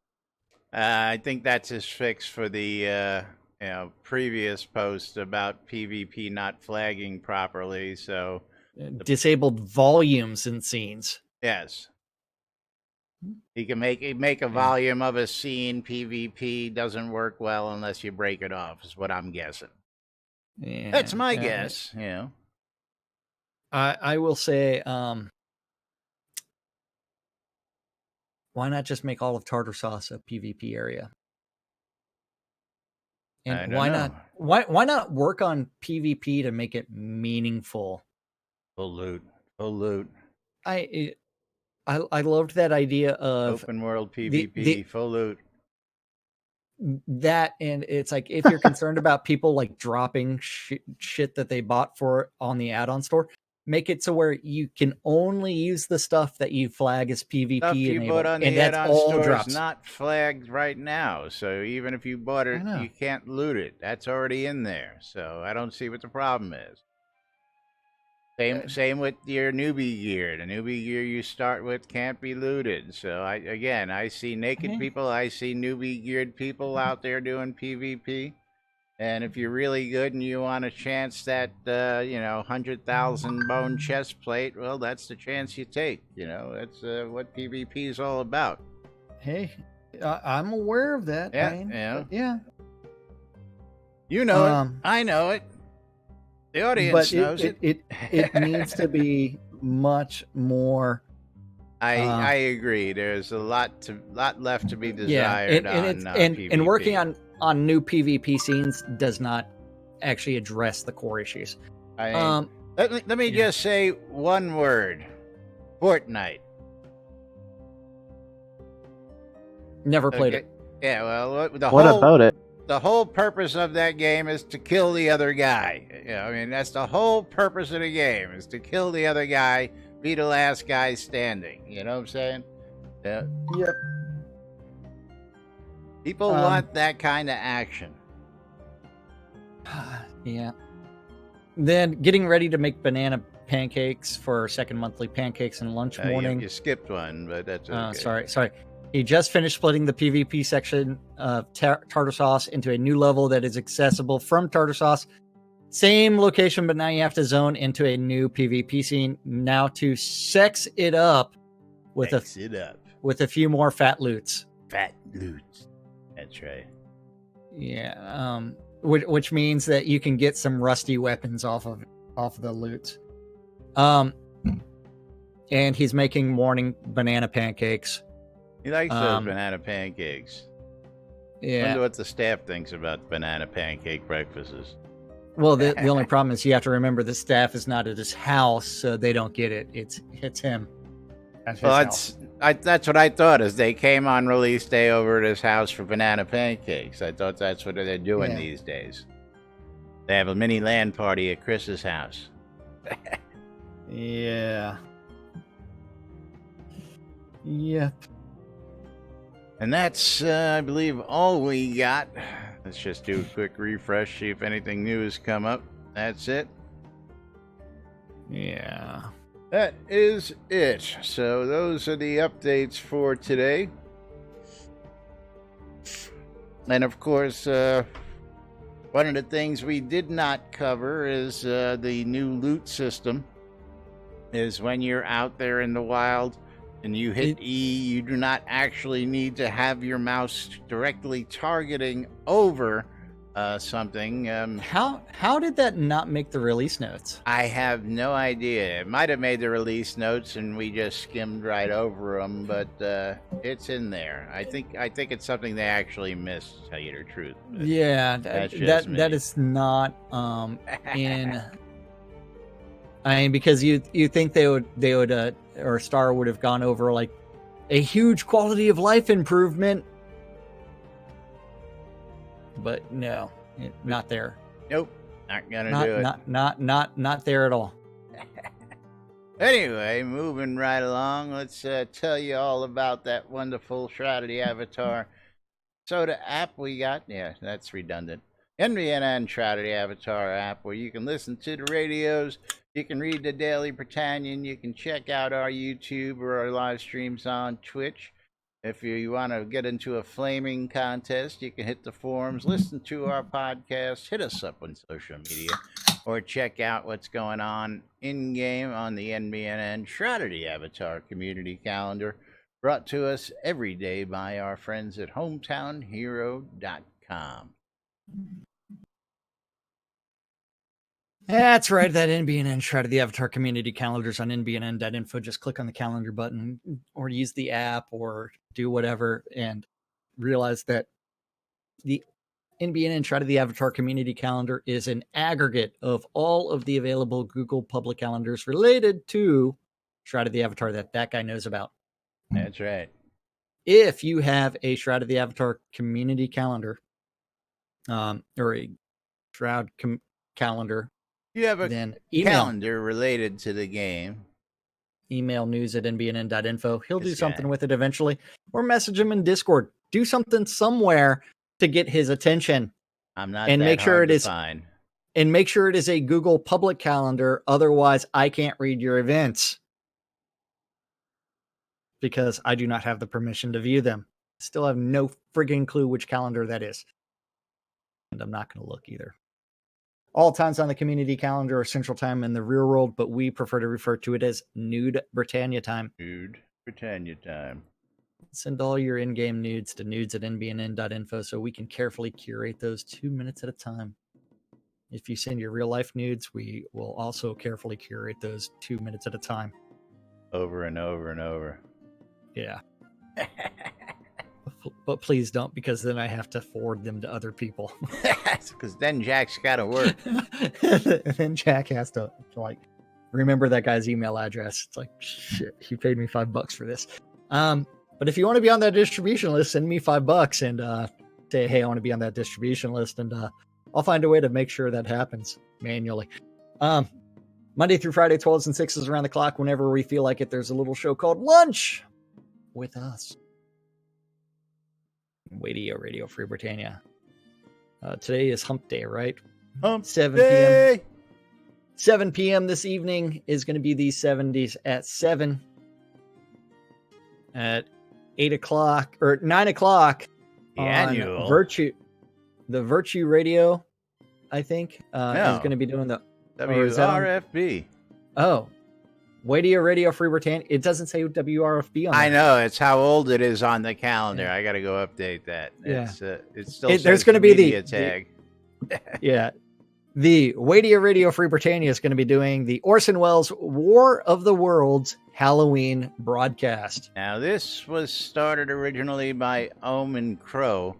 I think that's his fix for the previous post about PvP not flagging properly. So disabled volumes and scenes. Yes. He can make a volume of a scene. PvP doesn't work well unless you break it off, is what I'm guessing. Yeah, that's my guess. I will say, why not just make all of Tartar Sauce a PvP area? And why not work on PvP to make it meaningful? Full loot. I loved that idea of open world PvP, full loot. That, and it's like, if you're concerned about people like dropping shit that they bought for on the add-on store, make it so where you can only use the stuff that you flag as PvP stuff you enabled, bought on and the that's add-on all store drops. Is not flagged right now, so even if you bought it, you can't loot it. That's already in there, so I don't see what the problem is. Same with your newbie gear. The newbie gear you start with can't be looted. So I see naked people, I see newbie geared people out there doing PvP. And if you're really good and you want a chance that 100,000 bone chest plate, well, that's the chance you take. That's what PvP is all about. Hey, I'm aware of that. Yeah. You know it. I know it. The audience knows it. It needs to be much more. I agree. There's a lot left to be desired on PvP. And working on new PvP scenes does not actually address the core issues. Let me just say one word: Fortnite. Never played it. Yeah, well, what about it? The whole purpose of that game is to kill the other guy. That's the whole purpose of the game, is to kill the other guy, be the last guy standing. You know what I'm saying? Yeah. Yep. People want that kind of action. Yeah. Then getting ready to make banana pancakes for second monthly pancakes and lunch morning. You skipped one, but that's okay. Sorry. He just finished splitting the PvP section of Tartar Sauce into a new level that is accessible from Tartar Sauce. Same location, but now you have to zone into a new PvP scene. Now to sex it up with a few more fat loots. Fat loots. That's right. Yeah. Which means that you can get some rusty weapons off of the loot. And he's making morning banana pancakes. He likes those banana pancakes. Yeah. I wonder what the staff thinks about banana pancake breakfasts. Well, the only problem is you have to remember the staff is not at his house, so they don't get it. It's him. That's what I thought, as they came on release day over at his house for banana pancakes. I thought that's what they're doing these days. They have a mini LAN party at Chris's house. Yeah. Yep. And that's, I believe, all we got. Let's just do a quick refresh, see if anything new has come up. That's it. Yeah. That is it. So those are the updates for today. And of course, one of the things we did not cover is the new loot system. Is when you're out there in the wild, and you hit E, you do not actually need to have your mouse directly targeting over something. How did that not make the release notes? I have no idea. It might have made the release notes and we just skimmed right over them, but it's in there. I think it's something they actually missed, to tell you the truth. Yeah, that is not in. I mean, because you think they would or Star would have gone over like a huge quality of life improvement, but no, not there. Nope, not gonna do it. Not there at all. Anyway, moving right along, let's tell you all about that wonderful Shroud of the Avatar soda app we got. Yeah, that's redundant. NBNN Shroud of the Avatar app, where you can listen to the radios, you can read the Daily Britannian, you can check out our YouTube or our live streams on Twitch. If you want to get into a flaming contest, you can hit the forums, listen to our podcast, hit us up on social media, or check out what's going on in-game on the NBNN Shroud of the Avatar community calendar, brought to us every day by our friends at hometownhero.com. That's right, that NBNN Shroud of the Avatar community calendars on nbnn.info. Just click on the calendar button or use the app or do whatever and realize that the NBNN Shroud of the Avatar community calendar is an aggregate of all of the available Google public calendars related to Shroud of the Avatar that guy knows about. That's right. If you have a Shroud of the Avatar community calendar, or a Shroud calendar, you have a then calendar related to the game. Email news@nbnn.info. He'll do something with it eventually. Or message him in Discord. Do something somewhere to get his attention. I'm not and that make sure hard it to is find. And make sure it is a Google public calendar. Otherwise, I can't read your events. Because I do not have the permission to view them. Still have no friggin' clue which calendar that is. And I'm not going to look either. All times on the community calendar are Central Time in the real world, but we prefer to refer to it as Nude Britannia Time. Nude Britannia Time. Send all your in-game nudes to nudes@nbnn.info so we can carefully curate those 2 minutes at a time. If you send your real-life nudes, we will also carefully curate those 2 minutes at a time. Over and over and over. Yeah. But please don't, because then I have to forward them to other people. Because then Jack's got to work. Then Jack has to remember that guy's email address. It's like, shit, he paid me $5 for this. But if you want to be on that distribution list, send me $5 and say, hey, I want to be on that distribution list, and I'll find a way to make sure that happens manually. Monday through Friday, 12s and 6s around the clock. Whenever we feel like it, there's a little show called Lunch with us. Radio Free Britannia. Today is Hump Day, right? Hump 7 Day. p.m. 7 p.m. this evening is going to be the 70s at 7. At 8 o'clock or 9 o'clock. The annual the Virtue Radio, I think, is going to be doing the WRFB. Radio Free Britannia. It doesn't say WRFB on I there. know, it's how old it is on the calendar. I got to go update that. Yeah. It's still there's going to be media tag. Yeah. The Radio Free Britannia is going to be doing the Orson Welles War of the Worlds Halloween broadcast. Now, this was started originally by Omen Crow.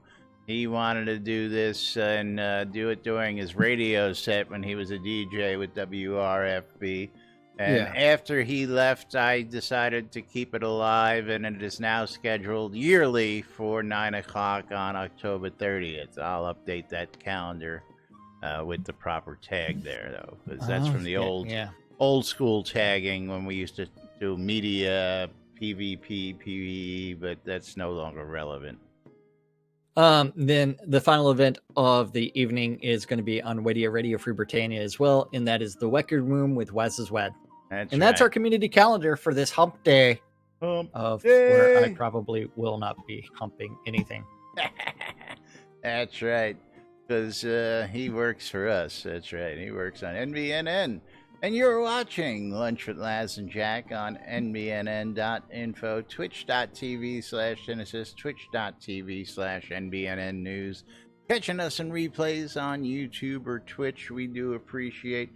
He wanted to do this and do it during his radio set when he was a DJ with WRFB. And after he left, I decided to keep it alive, and it is now scheduled yearly for 9 o'clock on October 30th. I'll update that calendar with the proper tag there, though, because that's from the old school tagging when we used to do media, PvP, PvE, but that's no longer relevant. Then the final event of the evening is going to be on Radio Free Britannia as well, and that is the Record Room with Waz's Wad. That's our community calendar for this hump day where I probably will not be humping anything. That's right, because he works for us. That's right. He works on NBNN. And you're watching Lunch with Laz and Jack on NBNN.info, twitch.tv/Genesis, twitch.tv/NBNN News. Catching us in replays on YouTube or Twitch. We do appreciate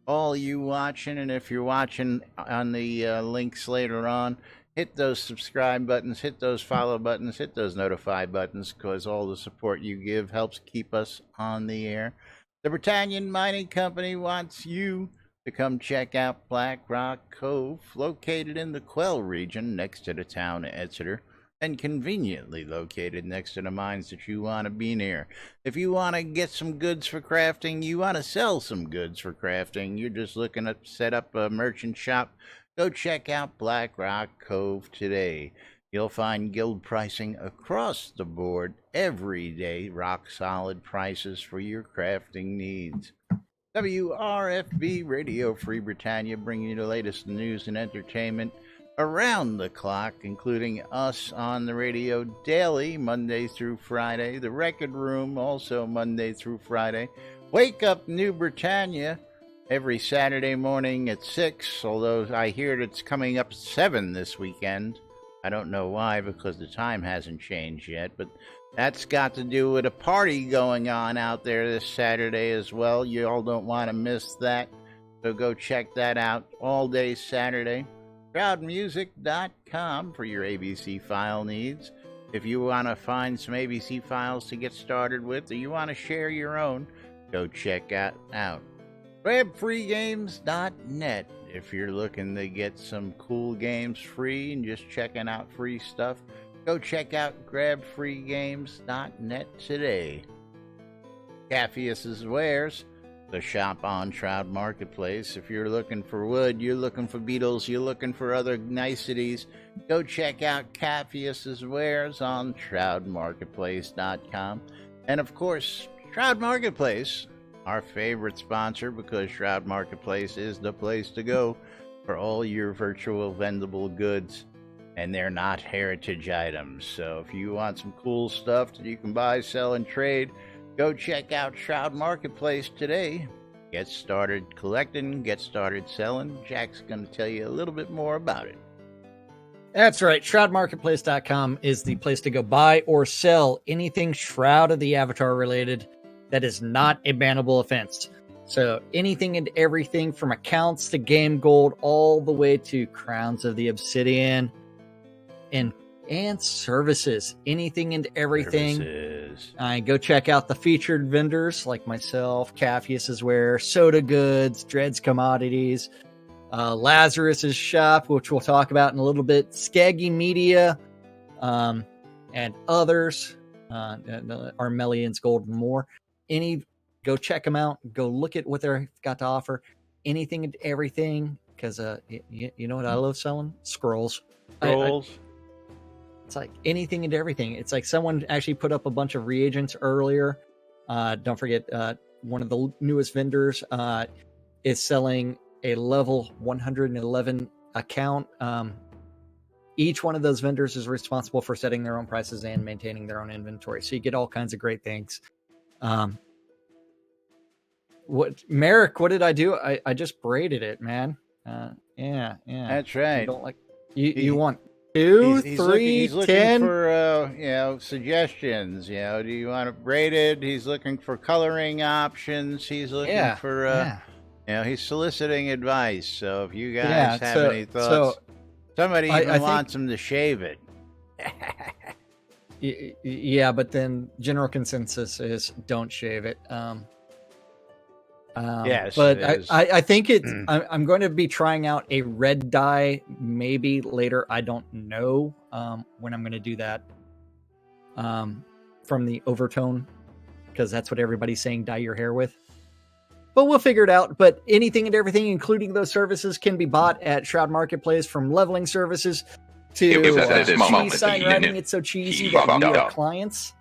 all you watching. And if you're watching on the links later on, hit those subscribe buttons, hit those follow buttons, hit those notify buttons, because all the support you give helps keep us on the air. The Britannian Mining Company wants you to come check out Black Rock Cove, located in the Quell region next to the town of Exeter, and conveniently located next to the mines that you want to be near. If you want to get some goods for crafting, you want to sell some goods for crafting, you're just looking to set up a merchant shop, go check out Black Rock Cove today. You'll find guild pricing across the board every day, rock solid prices for your crafting needs. WRFB Radio Free Britannia, bringing you the latest news and entertainment around the clock, including us on the radio daily, Monday through Friday. The Record Room, also Monday through Friday. Wake Up New Britannia, every Saturday morning at 6, although I hear it's coming up 7 this weekend. I don't know why, because the time hasn't changed yet, but that's got to do with a party going on out there this Saturday as well. You all don't want to miss that, so go check that out all day Saturday. Shroudmusic.com for your ABC file needs. If you want to find some ABC files to get started with, or you want to share your own, go check that out. GrabFreeGames.net. If you're looking to get some cool games free and just checking out free stuff, go check out GrabFreeGames.net today. Capheus's Wares, the shop on Shroud Marketplace. If you're looking for wood, you're looking for beetles, you're looking for other niceties, go check out Capheus's Wares on ShroudMarketplace.com. And of course, Shroud Marketplace, our favorite sponsor, because Shroud Marketplace is the place to go for all your virtual vendable goods, and they're not heritage items. So if you want some cool stuff that you can buy, sell, and trade, go check out Shroud Marketplace today. Get started collecting, get started selling. Jack's going to tell you a little bit more about it. That's right. ShroudMarketplace.com is the place to go buy or sell anything Shroud of the Avatar related that is not a bannable offense. So anything and everything from accounts to game gold, all the way to Crowns of the Obsidian and services. Anything and everything. Go check out the featured vendors like myself, Capheus's Ware, Soda Goods, Dreads Commodities, Lazarus's shop, which we'll talk about in a little bit, Skaggy Media, and others, Armelian's Gold and more. Go check them out. Go look at what they've got to offer. Anything and everything, because you know what I love selling? Scrolls. It's like anything and everything. It's like someone actually put up a bunch of reagents earlier. Don't forget, one of the newest vendors is selling a level 111 account. Each one of those vendors is responsible for setting their own prices and maintaining their own inventory. So you get all kinds of great things. Merrick, what did I do? I just braided it, man. Yeah. That's right. You don't like you want 2, 3, he's 10 looking for suggestions. Do you want it braided? He's looking for coloring options. He's looking for he's soliciting advice. So if you guys have any thoughts, somebody even wants him to shave it. Yeah, but then general consensus is don't shave it. Yes, but I think it's. I'm going to be trying out a red dye maybe later. I don't know when I'm going to do that. From the overtone, because that's what everybody's saying. Dye your hair with. But we'll figure it out. But anything and everything, including those services, can be bought at Shroud Marketplace, from leveling services to cheese sign writing. It's so cheesy that we are clients,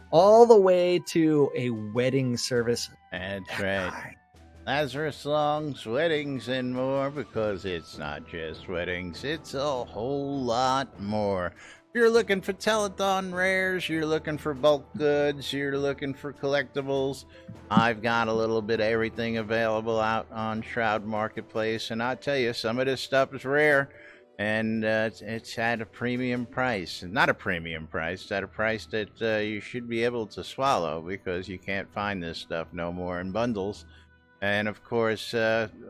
all the way to a wedding service. That's right. Lazarus songs, weddings, and more, because it's not just weddings, it's a whole lot more. you're looking for telethon rares, you're looking for bulk goods, you're looking for collectibles, I've got a little bit of everything available out on Shroud Marketplace. And I'll tell you, some of this stuff is rare, and it's at a premium price. Not a premium price, it's at a price that you should be able to swallow, because you can't find this stuff no more in bundles. And of course,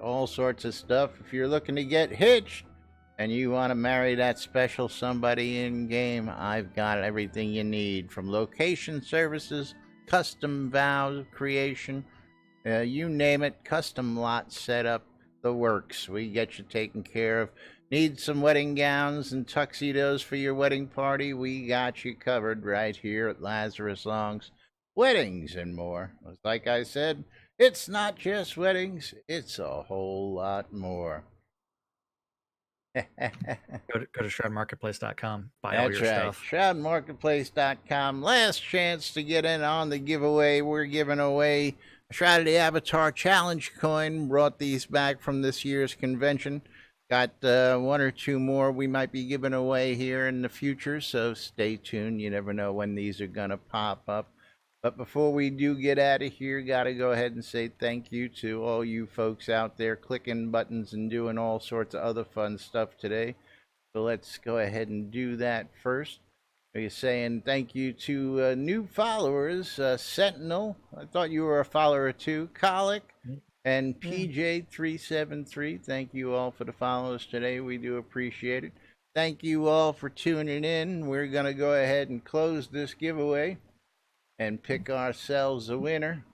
all sorts of stuff. If you're looking to get hitched and you want to marry that special somebody in game, I've got everything you need, from location services, custom vow creation, you name it, custom lot setup, the works. We get you taken care of. Need some wedding gowns and tuxedos for your wedding party? We got you covered right here at Lazarus Long's Weddings and More. Like I said, it's not just weddings, it's a whole lot more. Go to shroudmarketplace.com. Buy That's all your right. stuff. Shroudmarketplace.com. Last chance to get in on the giveaway. We're giving away a Shroud of the Avatar Challenge coin. Brought these back from this year's convention. Got one or two more we might be giving away here in the future, so stay tuned. You never know when these are going to pop up. But before we do get out of here, got to go ahead and say thank you to all you folks out there clicking buttons and doing all sorts of other fun stuff today. So let's go ahead and do that first. We're saying thank you to new followers, Sentinel. I thought you were a follower too. Colic and PJ373. Thank you all for the follows today. We do appreciate it. Thank you all for tuning in. We're going to go ahead and close this giveaway and pick ourselves a winner.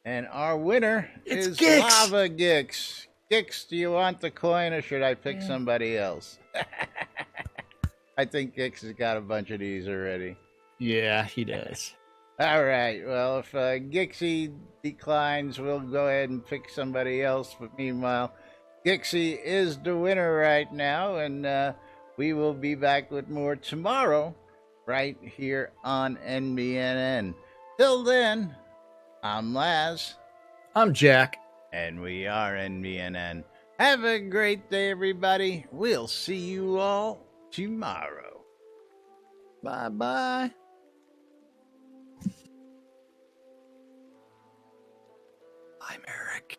And our winner is Gix. Lava Gix. Gix, do you want the coin, or should I pick somebody else? I think Gix has got a bunch of these already. Yeah, he does. All right. Well, if Gixie declines, we'll go ahead and pick somebody else. But meanwhile, Gixie is the winner right now, and we will be back with more tomorrow right here on NBNN. Till then, I'm Laz. I'm Jack. And we are NBNN. Have a great day, everybody. We'll see you all tomorrow. Bye-bye. I'm Eric.